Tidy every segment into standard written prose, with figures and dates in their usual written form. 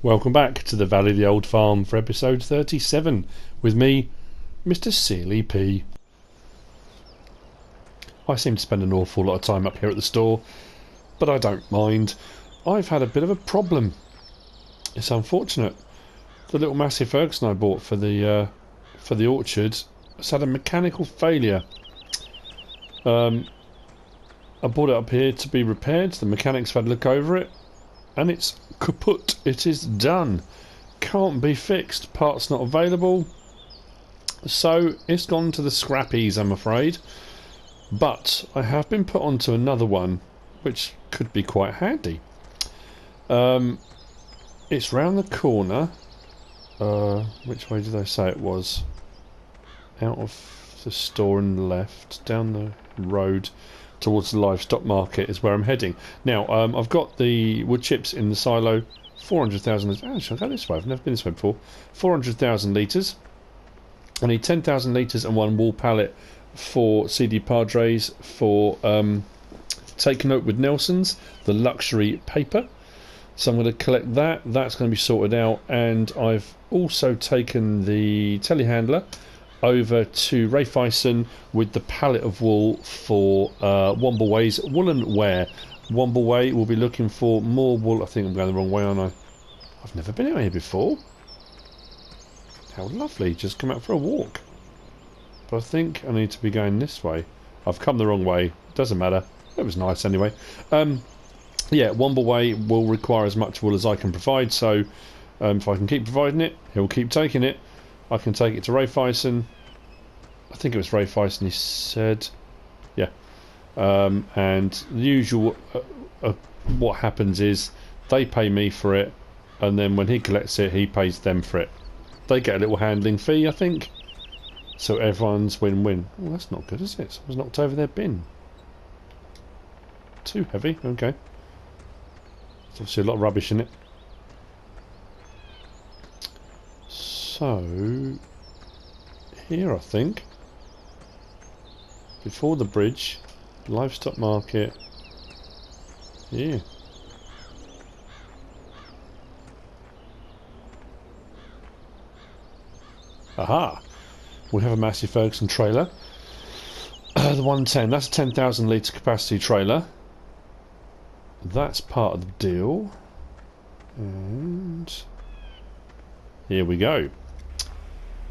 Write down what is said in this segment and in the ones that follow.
Welcome back to the Valley of the Old Farm for episode 37 with me, MrSealyp. I seem to spend an awful lot of time up here at the store, but I don't mind. I've had a bit of a problem. It's unfortunate. The little Massey Ferguson I bought for the orchard has had a mechanical failure. I brought it up here to be repaired. The mechanics have had a look over it, and it's kaput. It is done. Can't be fixed. Parts not available. So it's gone to the scrappies, I'm afraid. But I have been put onto another one, which could be quite handy. It's round the corner. Which way did they say it was? Out of the store on the left, down the road towards the livestock market is where I'm heading. Now, I've got the wood chips in the silo, 400,000 litres. Actually, I'll go this way, I've never been this way before. 400,000 litres. I need 10,000 litres and one wall pallet for CD Padres for Take Note with Nelson's, the luxury paper. So I'm going to collect that. That's going to be sorted out. And I've also taken the telehandler over to Raiffeisen with the pallet of wool for Wombleway's woolen wear. Wombleway will be looking for more wool. I think I'm going the wrong way, aren't I? I've never been out here before. How lovely. Just come out for a walk. But I think I need to be going this way. I've come the wrong way. Doesn't matter. It was nice anyway. Yeah, Wombleway will require as much wool as I can provide, so if I can keep providing it, he'll keep taking it. I can take it to Raiffeisen. I think it was Raiffeisen he said. Yeah. And the usual, what happens is they pay me for it, and then when he collects it, he pays them for it. They get a little handling fee, I think. So everyone's win-win. Well, that's not good, is it? Someone's knocked over their bin. Too heavy, okay. There's obviously a lot of rubbish in it. So, here I think, before the bridge, livestock market, yeah. Aha! We have a Massey Ferguson trailer. The 110, that's a 10,000 litre capacity trailer. That's part of the deal. And here we go.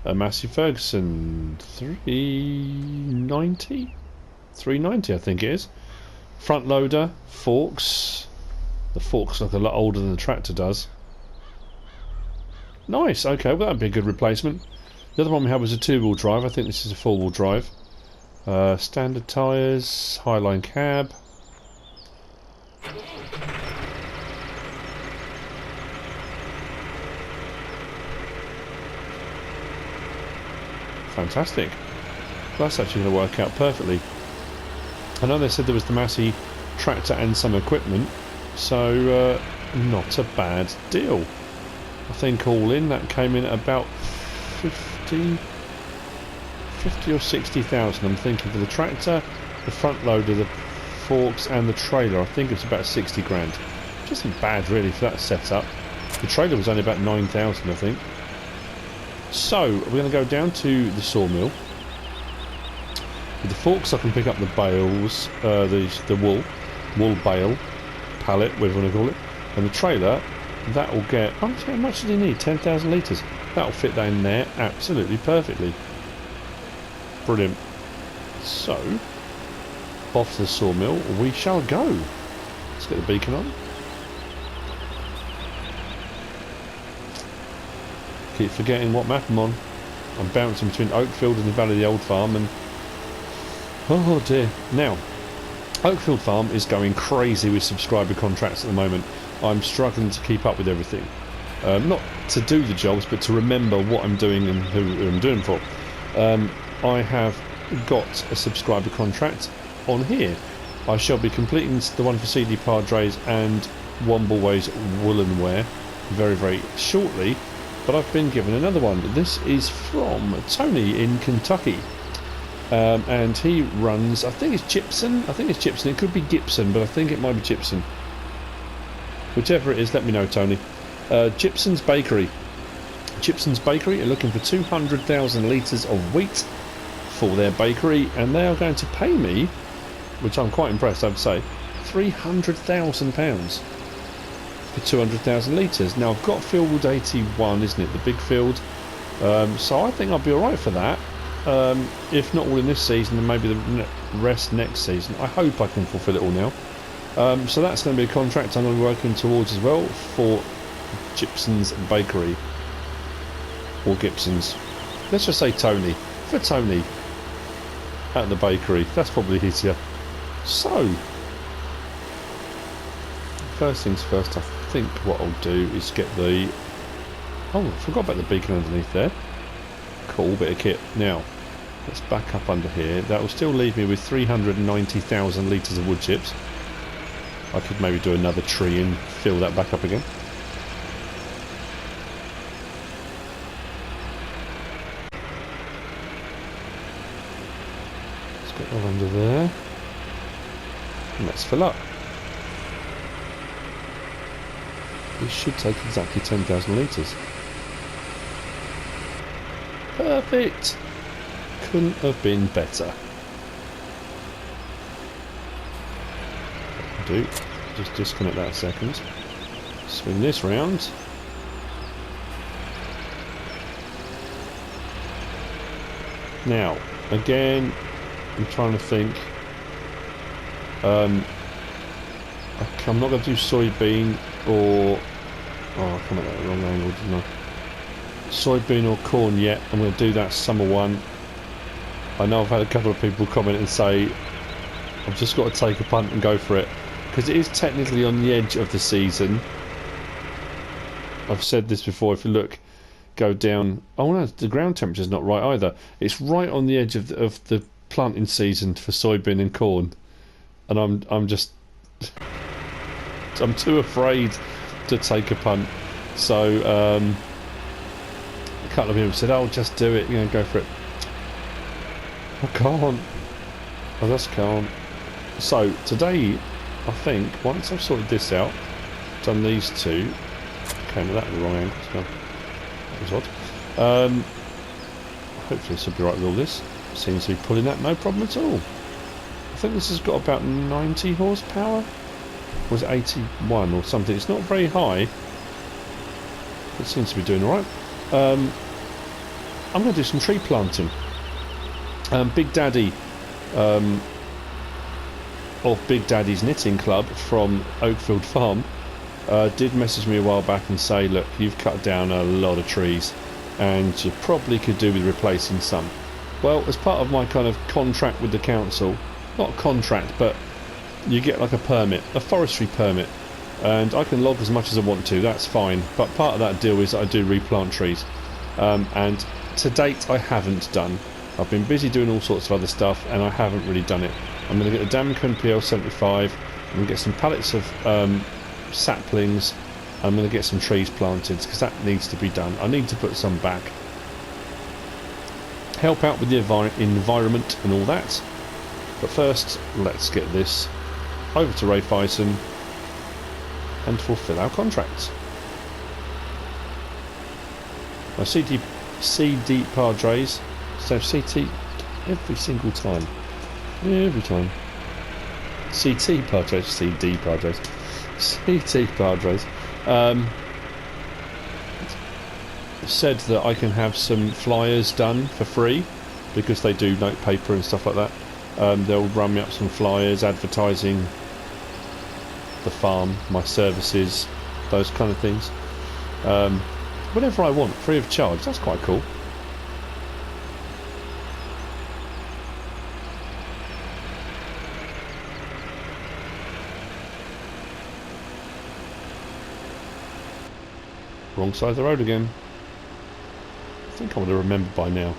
A Massey Ferguson 390? 390 I think it is. Front loader, forks. The forks look a lot older than the tractor does. Nice, okay, well that'd be a good replacement. The other one we had was a two-wheel drive. I think this is a four-wheel drive. Standard tyres, Highline cab. Fantastic. That's actually going to work out perfectly. I know they said there was the Massey tractor and some equipment, so not a bad deal. I think all in that came in at about 50 or 60,000. I'm thinking for the tractor, the front loader, the forks and the trailer. I think it's about 60 grand. Which isn't bad really for that setup. The trailer was only about 9,000 I think. So, we're going to go down to the sawmill. With the forks I can pick up the bales, the wool bale, pallet, whatever you want to call it. And the trailer, that will get, how much do you need? 10,000 litres. That'll fit that in there absolutely perfectly. Brilliant. So, off to the sawmill we shall go. Let's get the beacon on. Keep forgetting what map I'm on. I'm bouncing between Oakfield and the Valley of the Old Farm, and oh dear. Now, Oakfield Farm is going crazy with subscriber contracts at the moment. I'm struggling to keep up with everything. Not to do the jobs, but to remember what I'm doing and who I'm doing for. I have got a subscriber contract on here. I shall be completing the one for CD Padres and Wombleway's woolen wear very, very shortly. But I've been given another one. This is from Tony in Kentucky. And he runs, I think it's Gypsum. It could be Gibson, but I think it might be Gypsum. Whichever it is, let me know, Tony. Gypsum's Bakery. Gypsum's Bakery are looking for 200,000 litres of wheat for their bakery, and they are going to pay me, which I'm quite impressed, I would say, £300,000 for 200,000 litres. Now I've got field 81, isn't it, the big field, so I think I'll be alright for that. If not all in this season, then maybe the rest next season. I hope I can fulfil it all now. So that's going to be a contract I'm going to be working towards as well for Gypsum's Bakery, or Gibson's. Let's just say Tony, for Tony at the bakery. That's probably easier. So first things first, I think what I'll do is get the... oh, I forgot about the beacon underneath there. Cool bit of kit. Now let's back up under here. That will still leave me with 390,000 litres of wood chips. I could maybe do another tree and fill that back up again. Let's get that under there. And let's fill up. This should take exactly 10,000 litres. Perfect! Couldn't have been better. Do just disconnect that a second. Swing this round. Now, again, I'm trying to think. I'm not going to do soybean or... oh, I come at that wrong angle, didn't I? Soybean or corn yet. I'm going to do that summer one. I know I've had a couple of people comment and say I've just got to take a punt and go for it, because it is technically on the edge of the season. I've said this before, if you look, go down... oh no, the ground temperature's not right either. It's right on the edge of the planting season for soybean and corn, and I'm just I'm too afraid to take a punt. So a couple of people said, "Oh, just do it, you know, go for it." I can't. I just can't. So today, I think once I've sorted this out, done these two. Came with that at the wrong angle. So that was odd. Hopefully this will be right with all this. Seems to be pulling that no problem at all. I think this has got about 90 horsepower. Or was it 81 or something? It's not very high. It seems to be doing alright. I'm going to do some tree planting. Big Daddy of Big Daddy's Knitting Club from Oakfield Farm did message me a while back and say, look, you've cut down a lot of trees and you probably could do with replacing some. Well, as part of my kind of contract with the council, not contract, but you get like a permit, a forestry permit, and I can log as much as I want to, that's fine, but part of that deal is that I do replant trees, and to date I haven't done. I've been busy doing all sorts of other stuff and I haven't really done it. I'm going to get the Damcon PL75, I'm going to get some pallets of saplings, and I'm going to get some trees planted because that needs to be done. I need to put some back. Help out with the environment and all that. But first, let's get this over to Raiffeisen and fulfill our contract. Now CD Padres, so CT every single time. Every time. CT Padres, CD Padres. CT Padres. Said that I can have some flyers done for free because they do note paper and stuff like that. They'll run me up some flyers advertising the farm, my services, those kind of things. Whatever I want, free of charge. That's quite cool. Wrong side of the road again. I think I would have remembered by now.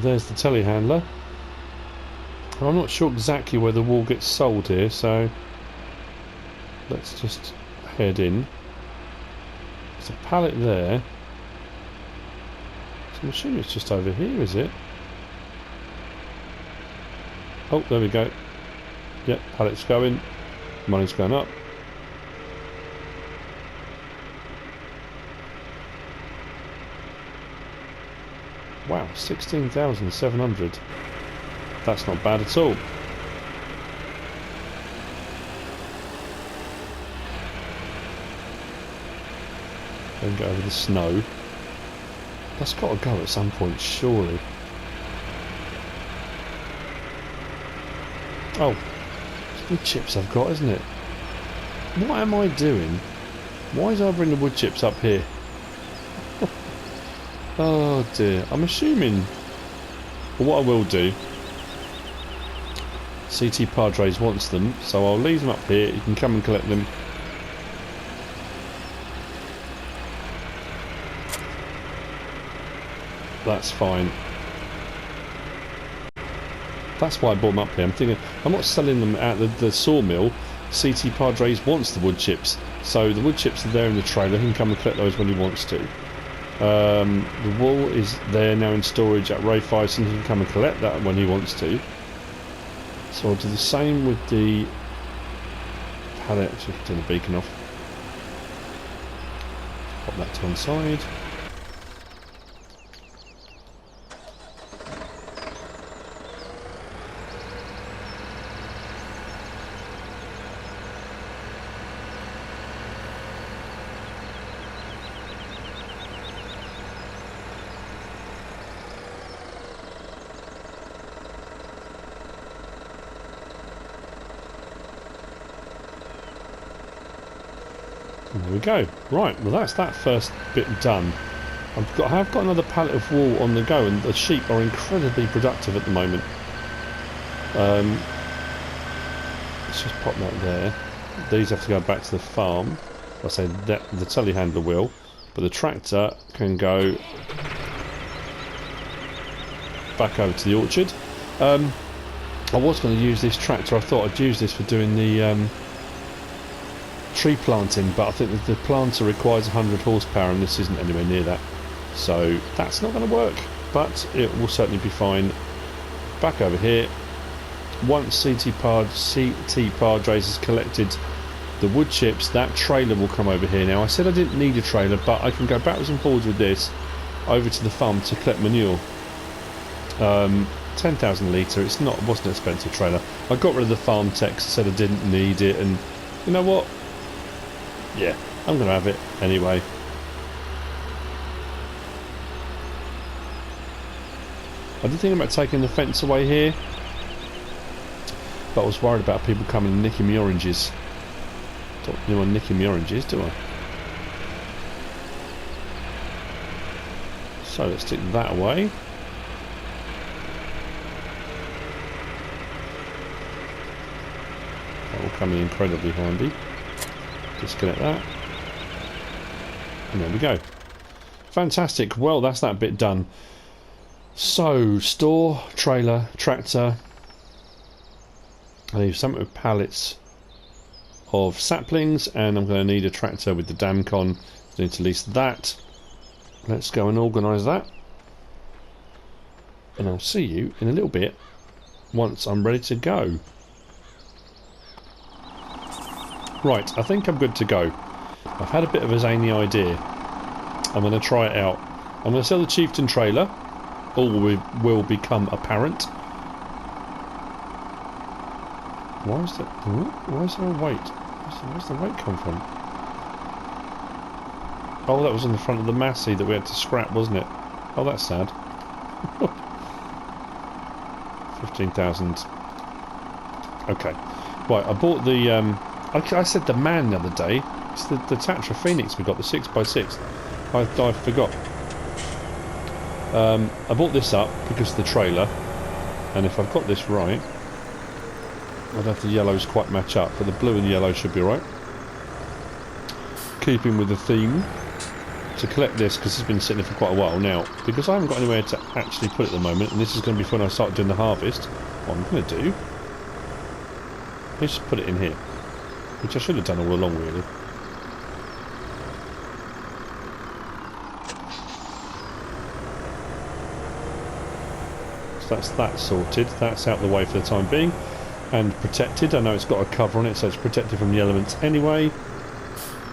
there's the telehandler. I'm not sure exactly where the wool gets sold here, so let's just head in. There's a pallet there. So I'm assuming it's just over here, is it? Oh, there we go. Yep, pallet's going. Money's going up. Wow, 16,700. That's not bad at all. Then get over the snow. That's got to go at some point, surely. Oh, it's wood chips I've got, isn't it? What am I doing? Why did I bring the wood chips up here? Oh dear. I'm assuming... Well, what I will do... CT Padres wants them, so I'll leave them up here. You can come and collect them. That's fine. That's why I bought them up here. I'm thinking, I'm not selling them at the sawmill. CT Padres wants the wood chips. So the wood chips are there in the trailer. He can come and collect those when he wants to. The wool is there now in storage at Raiffeisen. He can come and collect that when he wants to. So I'll do the same with the pallet. Just turn the beacon off. Pop that to one side. There we go. Right, well that's that first bit done. I have got another pallet of wool on the go, and the sheep are incredibly productive at the moment. Let's just pop that there. These have to go back to the farm. I say that the telehandler will, but the tractor can go back over to the orchard. I was going to use this tractor. I thought I'd use this for doing the tree planting, but I think that the planter requires 100 horsepower and this isn't anywhere near that, so that's not going to work, but it will certainly be fine. Back over here, once CT Padres has collected the wood chips, that trailer will come over here. Now I said I didn't need a trailer, but I can go backwards and forwards with this over to the farm to collect manure. 10,000 litre, it wasn't an expensive trailer. I got rid of the farm text, said I didn't need it, and you know what? Yeah, I'm going to have it anyway. I did think about taking the fence away here, but I was worried about people coming and nicking my oranges. Don't want anyone nicking my oranges, do I? So let's stick that away. That will come in incredibly handy. Disconnect that. And there we go. Fantastic. Well, that's that bit done. So, store, trailer, tractor. I need something with pallets of saplings, and I'm going to need a tractor with the Damcon. I need to lease that. Let's go and organise that. And I'll see you in a little bit once I'm ready to go. Right, I think I'm good to go. I've had a bit of a zany idea. I'm going to try it out. I'm going to sell the Chieftain trailer. All will become apparent. Why is that? Why is there a weight? Where's the weight come from? Oh, that was on the front of the Massey that we had to scrap, wasn't it? Oh, that's sad. 15,000. Okay. Right, I bought the... I said the man the other day. It's the Tatra Phoenix we got, the 6x6. I forgot. I bought this up because of the trailer, and if I've got this right, I don't know if the yellows quite match up, but the blue and yellow should be right. Keeping with the theme. to collect this because it's been sitting there for quite a while now. Because I haven't got anywhere to actually put it at the moment, and this is going to be when I start doing the harvest. What I'm going to do is just put it in here, which I should have done all along, really. So that's that sorted. That's out the way for the time being. And protected. I know it's got a cover on it, so it's protected from the elements anyway.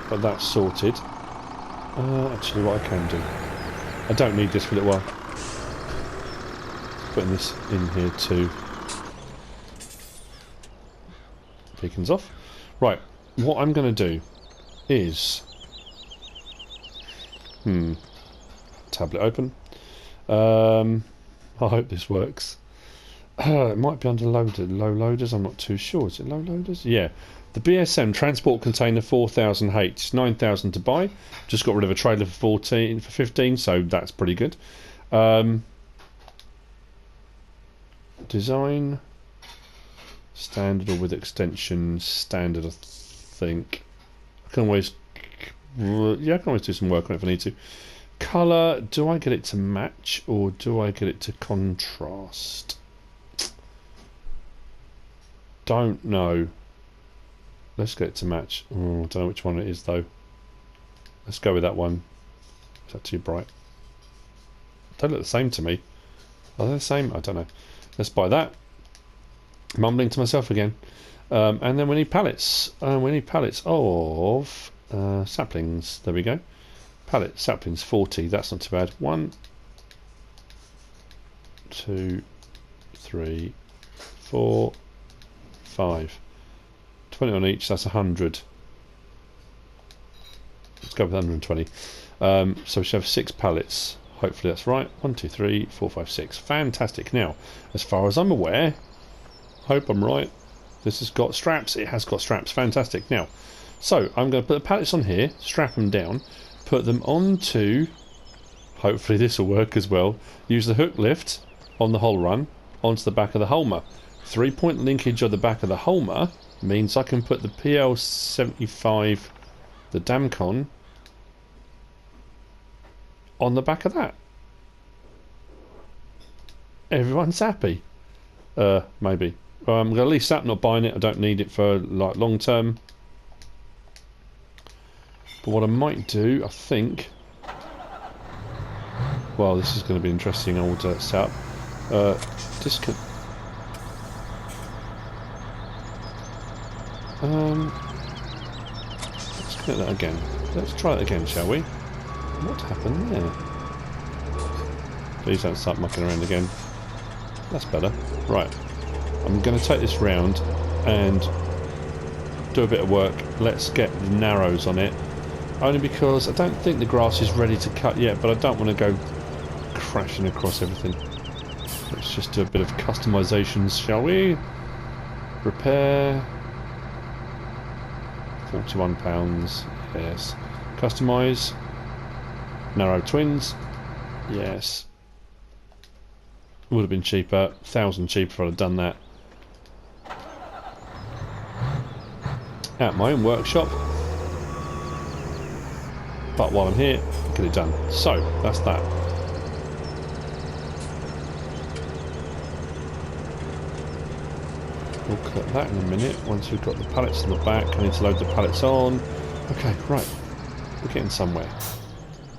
But that's sorted. Actually, what I can do, I don't need this for a little while. Putting this in here too. Beacons off. Right, what I'm going to do is... Tablet open. I hope this works. It might be under low loaders, I'm not too sure. Is it low loaders? Yeah. The BSM transport container 4000H, 9,000 to buy. Just got rid of a trailer for 15, so that's pretty good. Design standard or with extensions. Standard, I think. I can always, yeah, I can always do some work on it if I need to. Colour, do I get it to match or do I get it to contrast? Don't know. Let's get it to match. I don't know which one it is though. Let's go with that one. Is that too bright? They look the same to me. Are they the same? I don't know. Let's buy that. Mumbling to myself again. And then we need pallets. We need pallets of saplings. There we go. Pallet saplings 40. That's not too bad. 1, 2, 3, 4, 5. 20 on each. That's 100. Let's go with 120. So we should have 6 pallets. Hopefully that's right. 1, 2, 3, 4, 5, 6. Fantastic. Now, as far as I'm aware, hope I'm right. This has got straps. It has got straps. Fantastic. Now, so I'm going to put the pallets on here, strap them down, put them onto. Hopefully this will work as well. Use the hook lift on the hull run onto the back of the Hulmer. 3-point linkage of the back of the Hulmer means I can put the PL75, the Damcon, on the back of that. Everyone's happy. Maybe. I'm going to lease that. I'm not buying it. I don't need it for like long term. But what I might do, I think. Well, this is going to be interesting old setup. Disconnect. Let's connect that again. Let's try it again, shall we? What happened there? Please don't start mucking around again. That's better. Right. I'm going to take this round and do a bit of work. Let's get the narrows on it. Only because I don't think the grass is ready to cut yet, but I don't want to go crashing across everything. Let's just do a bit of customizations, shall we? Repair. £41. Yes. Customize. Narrow twins. Yes. Would have been cheaper. 1,000 cheaper if I'd have done that. At my own workshop. But while I'm here, get it done. So, that's that. We'll cut that in a minute. Once we've got the pallets in the back, I need to load the pallets on. Okay, right. We're getting somewhere.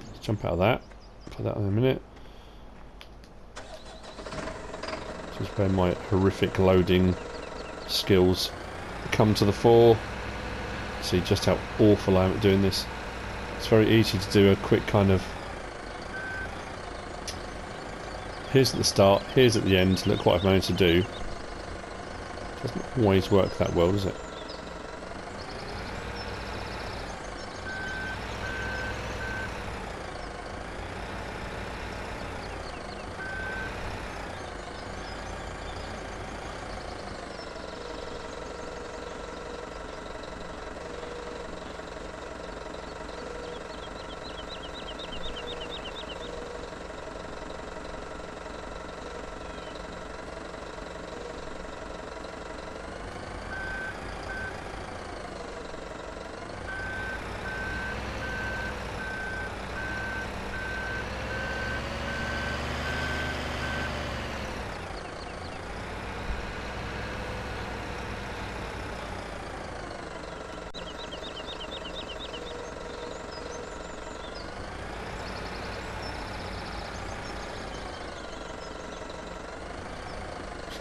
Let's jump out of that. Put that in a minute. This is where my horrific loading skills come to the fore. See just how awful I am at doing this. It's very easy to do a quick kind of here's at the start, here's at the end, look what I've managed to do. Doesn't always work that well, does it?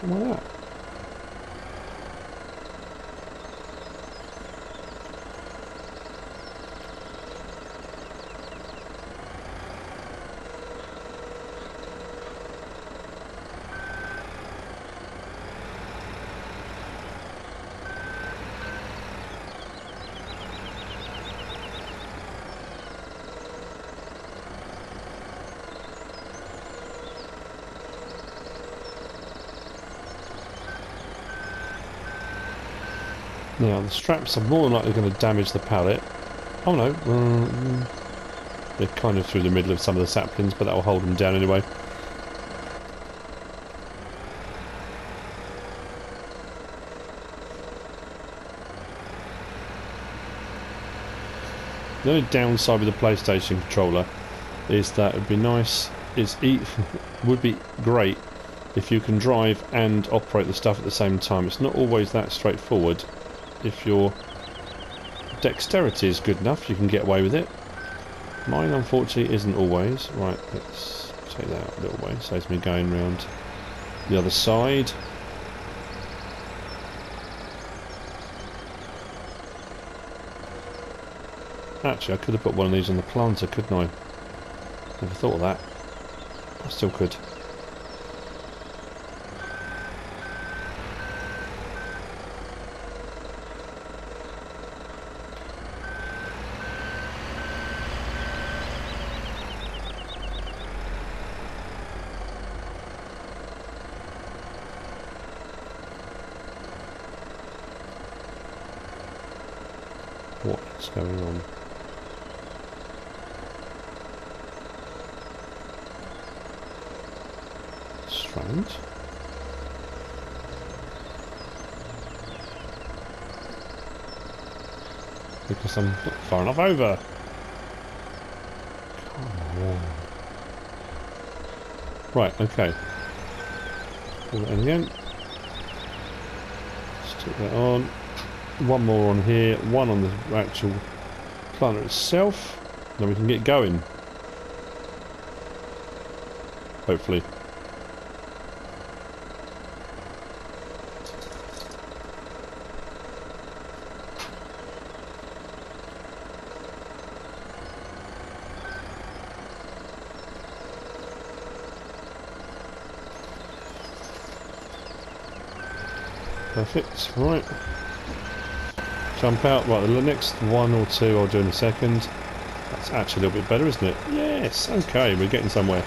Why that? Now, the straps are more than likely going to damage the pallet. Oh no, they're kind of through the middle of some of the saplings, but that will hold them down anyway. The only downside with the PlayStation controller is that it would be nice, would be great if you can drive and operate the stuff at the same time. It's not always that straightforward. If your dexterity is good enough, you can get away with it. Mine, unfortunately, isn't always. Right, let's take that out a little way. Saves me going round the other side. Actually, I could have put one of these on the planter, couldn't I? Never thought of that. I still could. What is going on? Strange. Because I'm not far enough over. Come on. Right, okay. Pull that in again. Stick that on. One more on here, one on the actual planter itself. Then we can get going. Hopefully. Perfect, right. Jump out. Right, the next one or two I'll do in a second. That's actually a little bit better, isn't it? Yes, okay, we're getting somewhere.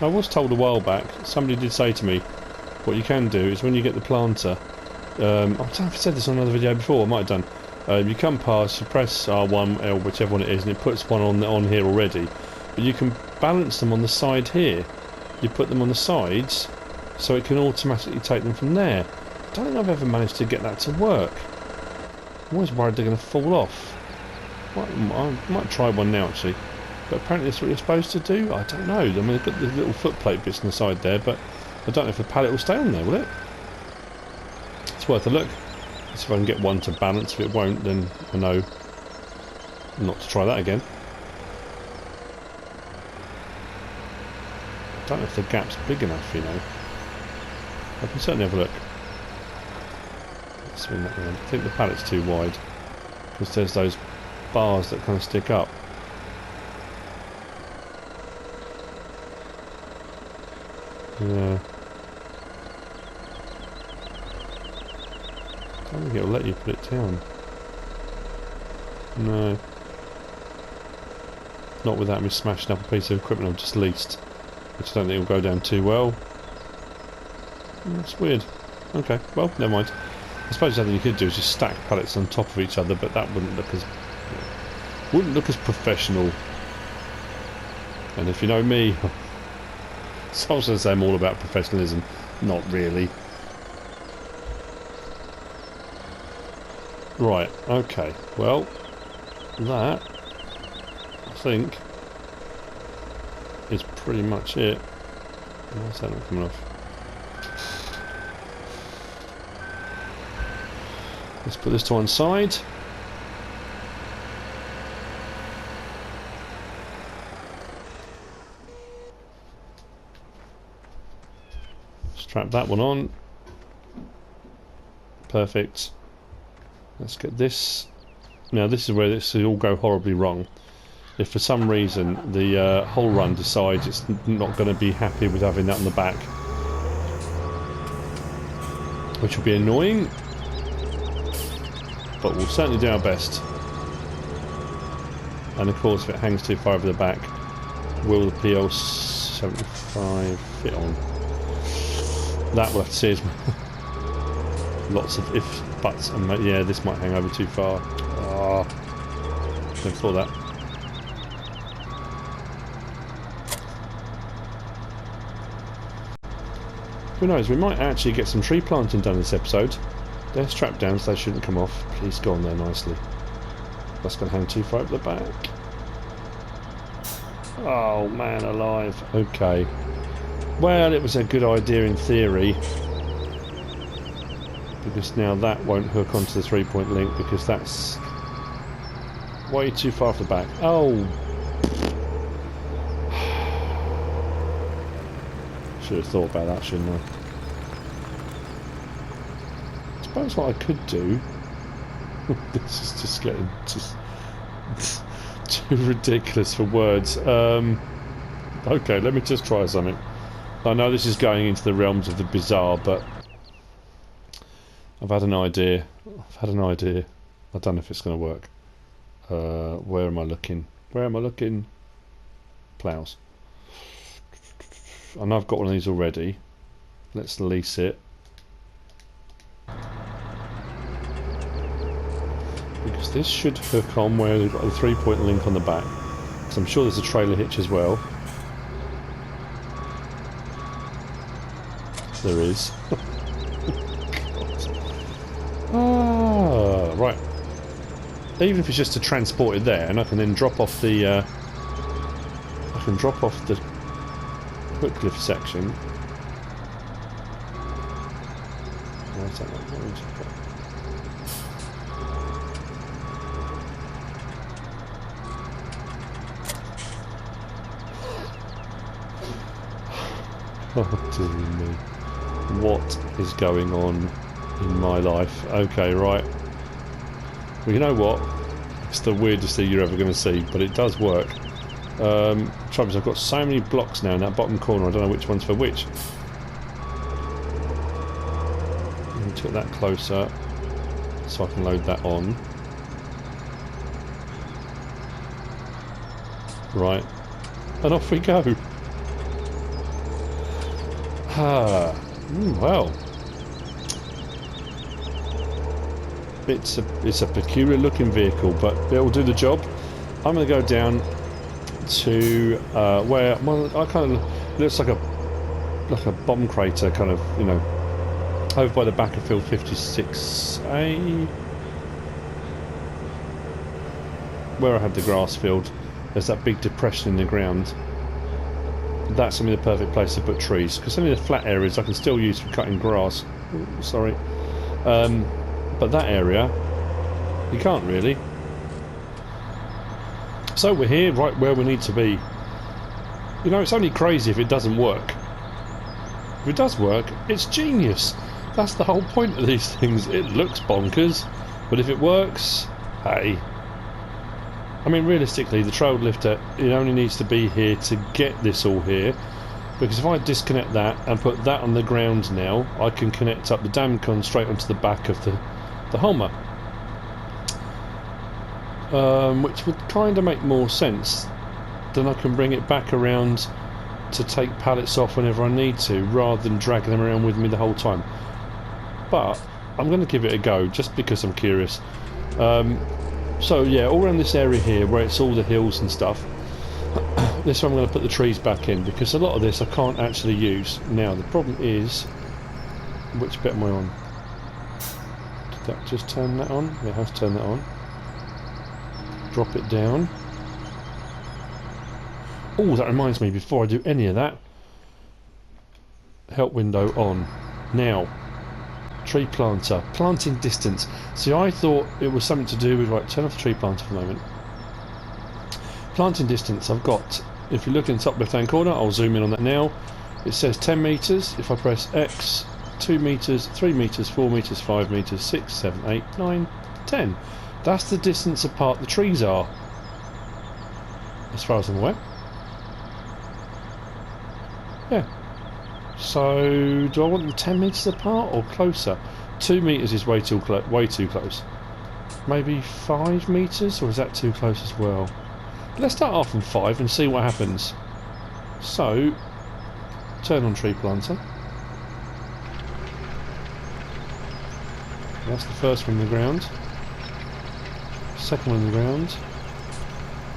I was told a while back, somebody did say to me, what you can do is when you get the planter, I don't know if I said this on another video before, I might have done. You come past, you press R1, L, whichever one it is, and it puts one on here already. But you can balance them on the side here. You put them on the sides, so it can automatically take them from there. I don't think I've ever managed to get that to work. I'm always worried they're going to fall off. I might try one now actually. But apparently that's what you're supposed to do. I don't know. I mean, they've got the little footplate bits on the side there, but I don't know if the pallet will stay on there, will it? It's worth a look. Let's see if I can get one to balance. If it won't, then I know not to try that again. I don't know if the gap's big enough, you know. I can certainly have a look. Let's swing that around. I think the pallet's too wide because there's those bars that kind of stick up. Yeah. I don't think it'll let you put it down. No. Not without me smashing up a piece of equipment I've just leased, which I don't think will go down too well. That's weird. Okay, well, never mind. I suppose the other thing you could do is just stack pallets on top of each other, but that wouldn't look as professional. And if you know me, so I was going to say I'm all about professionalism. Not really. Right, okay. Well, that, I think, is pretty much it. Why's that not coming off? Let's put this to one side. Strap that one on. Perfect. Let's get this. Now this is where this will all go horribly wrong. If for some reason the whole run decides it's not going to be happy with having that on the back, which will be annoying, but we'll certainly do our best. And of course, if it hangs too far over the back, will the PL75 fit on? That we'll have to see. Lots of ifs, buts, and yeah, this might hang over too far. Ah, never thought that. Who knows, we might actually get some tree planting done this episode. They're strapped down so they shouldn't come off. Please go on there nicely. That's going to hang too far up the back. Oh man alive. Okay. Well, it was a good idea in theory. Because now that won't hook onto the 3-point link because that's way too far off the back. Oh! Should have thought about that, shouldn't I? I suppose what I could do... this is just getting too ridiculous for words. Okay, let me just try something. I know this is going into the realms of the bizarre, but I've had an idea. I don't know if it's going to work. Where am I looking? Where am I looking? Plows. I know I've got one of these already. Let's lease it. Because this should hook on where we've got the 3-point link on the back. So I'm sure there's a trailer hitch as well. There is. Ah, right. Even if it's just to transport it there, and I can then drop off the hook lift section. Where's that one? Oh dear me. What is going on in my life? Okay, right. Well, you know what? It's the weirdest thing you're ever going to see, but it does work. Trouble is, I've got so many blocks now in that bottom corner, I don't know which one's for which. Let me take that closer so I can load that on. Right. And off we go. Ah, well. It's a peculiar looking vehicle, but it'll do the job. I'm going to go down to where I kind of looks like a bomb crater, kind of, you know, over by the back of field 56A, where I had the grass field. There's that big depression in the ground. That's going to be the perfect place to put trees, because some of the flat areas I can still use for cutting grass. Ooh, sorry. But that area, you can't really. So we're here, right where we need to be. You know, it's only crazy if it doesn't work. If it does work, it's genius. That's the whole point of these things. It looks bonkers, but if it works, hey. I mean, realistically, the trail lifter, it only needs to be here to get this all here. Because if I disconnect that and put that on the ground now, I can connect up the Damcon straight onto the back of the Hummer. Which would kind of make more sense. Then I can bring it back around to take pallets off whenever I need to, rather than dragging them around with me the whole time. But I'm going to give it a go, just because I'm curious. So yeah, all around this area here, where it's all the hills and stuff, this one I'm going to put the trees back in, because a lot of this I can't actually use. Now the problem is, which bit am I on? Did that just turn that on? Yeah, it has turned that on. Drop it down. Oh, that reminds me, before I do any of that, help window on. Now, tree planter, planting distance. See, I thought it was something to do with, right, turn off the tree planter for a moment. Planting distance, I've got, if you look in the top left hand corner, I'll zoom in on that now. It says 10 metres. If I press X, 2 metres, 3 metres, 4 metres, 5 metres, 6, 7, 8, 9, 10. That's the distance apart the trees are, as far as I'm aware. Yeah. So, do I want them 10 metres apart or closer? 2 metres is way too close. Maybe 5 metres, or is that too close as well? Let's start off on 5 and see what happens. So, turn on tree planter. That's the first one in the ground. Second one in the ground.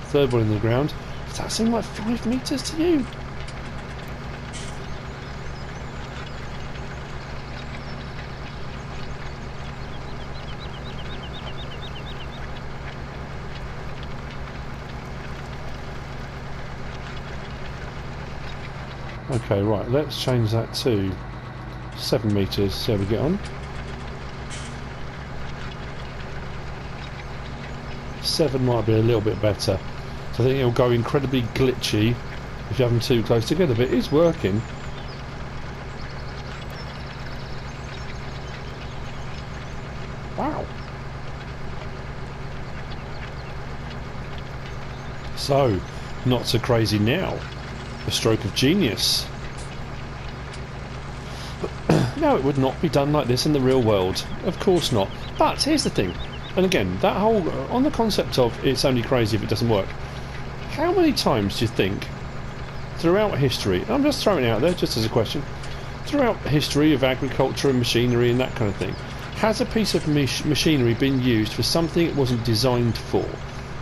Third one in the ground. Does that seem like 5 metres to you? Okay, right, let's change that to 7 metres, see how we get on. 7 might be a little bit better. So I think it'll go incredibly glitchy if you have them too close together, but it is working. Wow. So, not so crazy now. A stroke of genius. No, it would not be done like this in the real world. Of course not. But here's the thing. And again, that whole... on the concept of it's only crazy if it doesn't work. How many times do you think, throughout history... I'm just throwing it out there, just as a question. Throughout history of agriculture and machinery and that kind of thing, has a piece of machinery been used for something it wasn't designed for?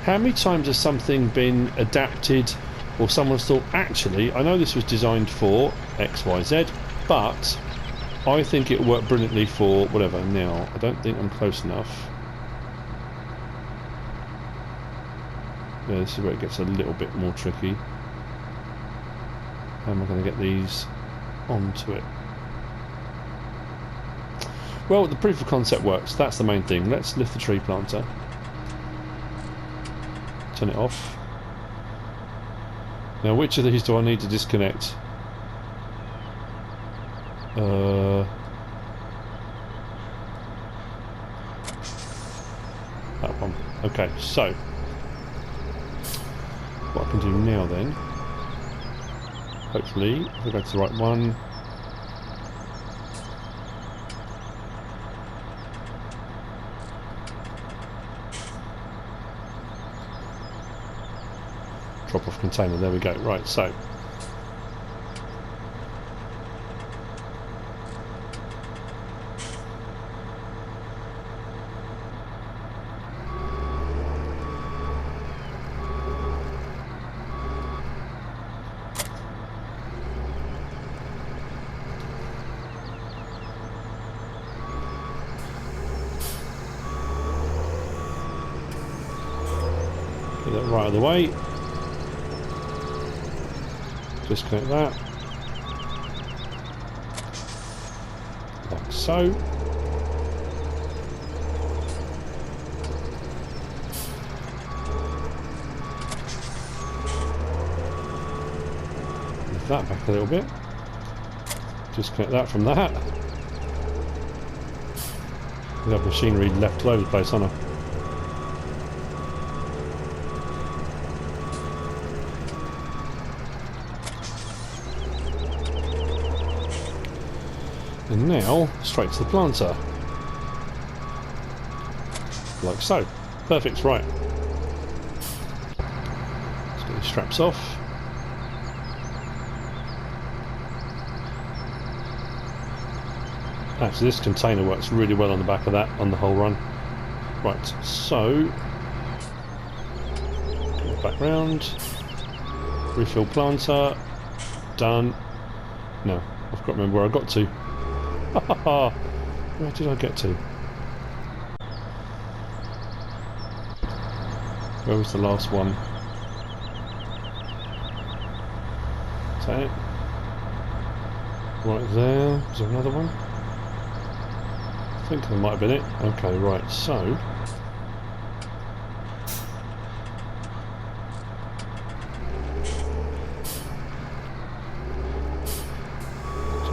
How many times has something been adapted... or someone's thought, actually, I know this was designed for X, Y, Z, but I think it'll work brilliantly for whatever. Now, I don't think I'm close enough. Yeah, this is where it gets a little bit more tricky. How am I going to get these onto it? Well, the proof of concept works. That's the main thing. Let's lift the tree planter. Turn it off. Now, which of these do I need to disconnect? That one. Okay, so what I can do now then, hopefully, if I go to the right one. Drop off container, there we go. Right, so get that right out of the way. Disconnect that, like so. Move that back a little bit. Disconnect that from that. We have machinery left all over the place, haven't I? And now, straight to the planter. Like so. Perfect, right. Let's get these straps off. Actually, this container works really well on the back of that, on the whole run. Right, so... back round. Refill planter. Done. No, I've got to remember where I got to. Where did I get to? Where was the last one? Is that it? Right there. Is there another one? I think that might have been it. Okay, right, so...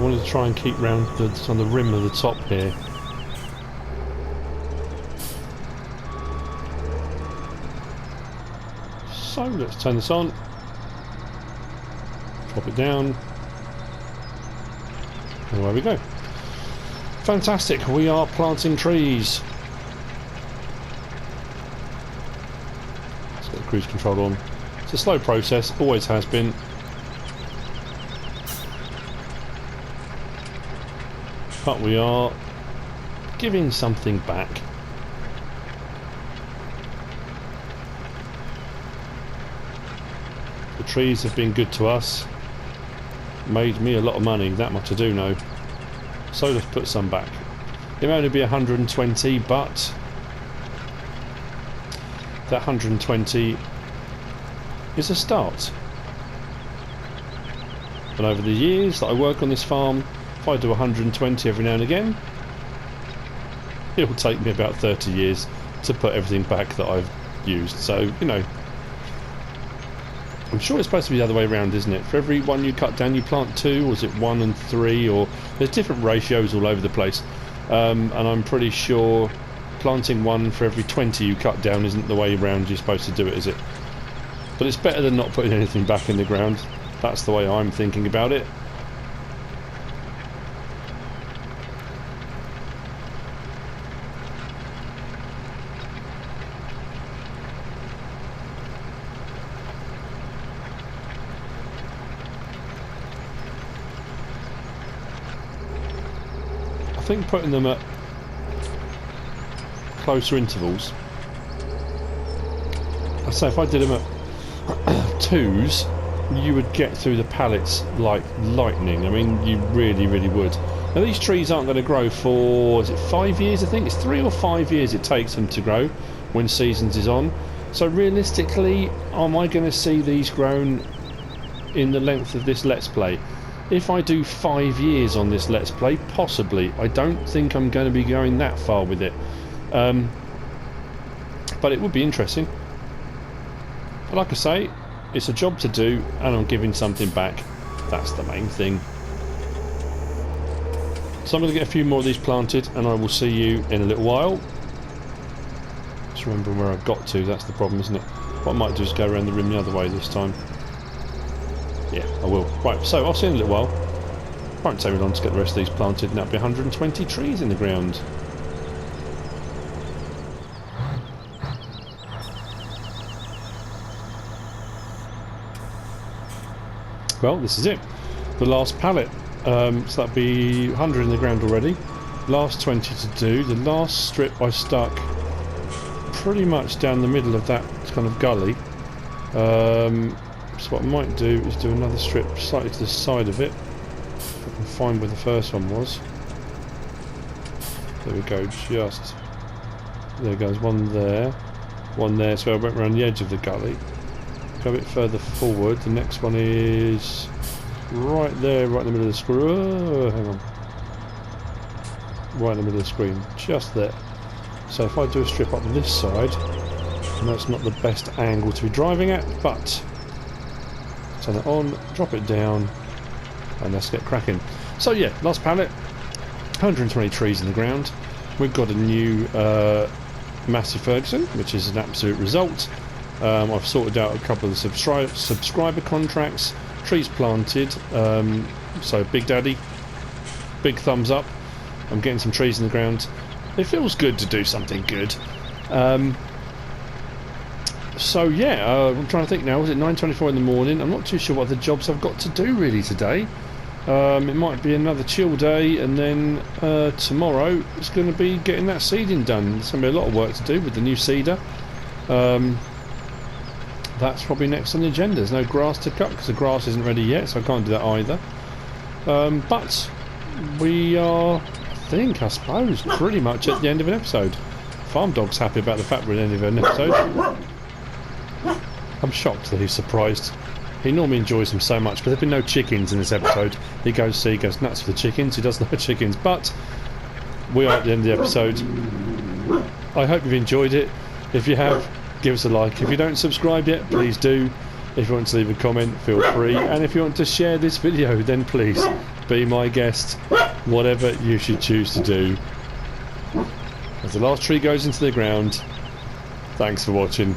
wanted to try and keep round on the rim of the top here. So let's turn this on, drop it down, and away we go. Fantastic, we are planting trees. Let's get the cruise control on. It's a slow process, always has been. But we are giving something back. The trees have been good to us. Made me a lot of money, that much I do know. So let's put some back. It may only be 120, but that 120 is a start. And over the years that I work on this farm, if I do 120 every now and again, it will take me about 30 years to put everything back that I've used. So, you know, I'm sure it's supposed to be the other way around, isn't it? For every one you cut down, you plant two, or is it 1 and 3, or there's different ratios all over the place. And I'm pretty sure planting 1 for every 20 you cut down isn't the way around you're supposed to do it, is it? But it's better than not putting anything back in the ground. That's the way I'm thinking about it. I think putting them at closer intervals. I'd say if I did them at 2s, you would get through the pallets like lightning. I mean, you really, really would. Now these trees aren't going to grow for, is it 5 years? I think it's 3 or 5 years it takes them to grow when seasons is on. So realistically, am I going to see these grown in the length of this Let's Play? If I do 5 years on this Let's Play, possibly. I don't think I'm going to be going that far with it. But it would be interesting. But like I say, it's a job to do, and I'm giving something back. That's the main thing. So I'm going to get a few more of these planted, and I will see you in a little while. Just remember where I've got to, that's the problem, isn't it? What I might do is go around the rim the other way this time. Yeah, I will. Right, so I'll see you in a little while. Won't take me long to get the rest of these planted, and that'll be 120 trees in the ground. Well, this is it. The last pallet. So that'll be 100 in the ground already. Last 20 to do. The last strip I stuck pretty much down the middle of that kind of gully. So what I might do is do another strip slightly to the side of it. If I can find where the first one was. There we go, just. There goes one there, so I went around the edge of the gully. Go a bit further forward, the next one is right there, right in the middle of the screen. Oh, hang on. Right in the middle of the screen, just there. So if I do a strip up this side, and that's not the best angle to be driving at, but turn it on, drop it down, and let's get cracking. So yeah, last pallet, 120 trees in the ground. We've got a new Massey Ferguson, which is an absolute result. I've sorted out a couple of the subscriber contracts, trees planted, so Big Daddy, big thumbs up. I'm getting some trees in the ground. It feels good to do something good. So yeah, I'm trying to think now, was it 9:24 in the morning? I'm not too sure what the jobs I've got to do really today. It might be another chill day, and then tomorrow it's going to be getting that seeding done. There's going to be a lot of work to do with the new seeder. That's probably next on the agenda. There's no grass to cut because the grass isn't ready yet, so I can't do that either. But we are, I suppose, pretty much at the end of an episode. Farm Dog's happy about the fact we're at the end of an episode. I'm shocked that he's surprised. He normally enjoys them so much, but there've been no chickens in this episode. He goes nuts for the chickens. He doesn't have chickens, but we are at the end of the episode. I hope you've enjoyed it. If you have, give us a like. If you don't subscribe yet, please do. If you want to leave a comment, feel free, and if you want to share this video, then please be my guest, whatever you should choose to do. As the last tree goes into the ground, thanks for watching.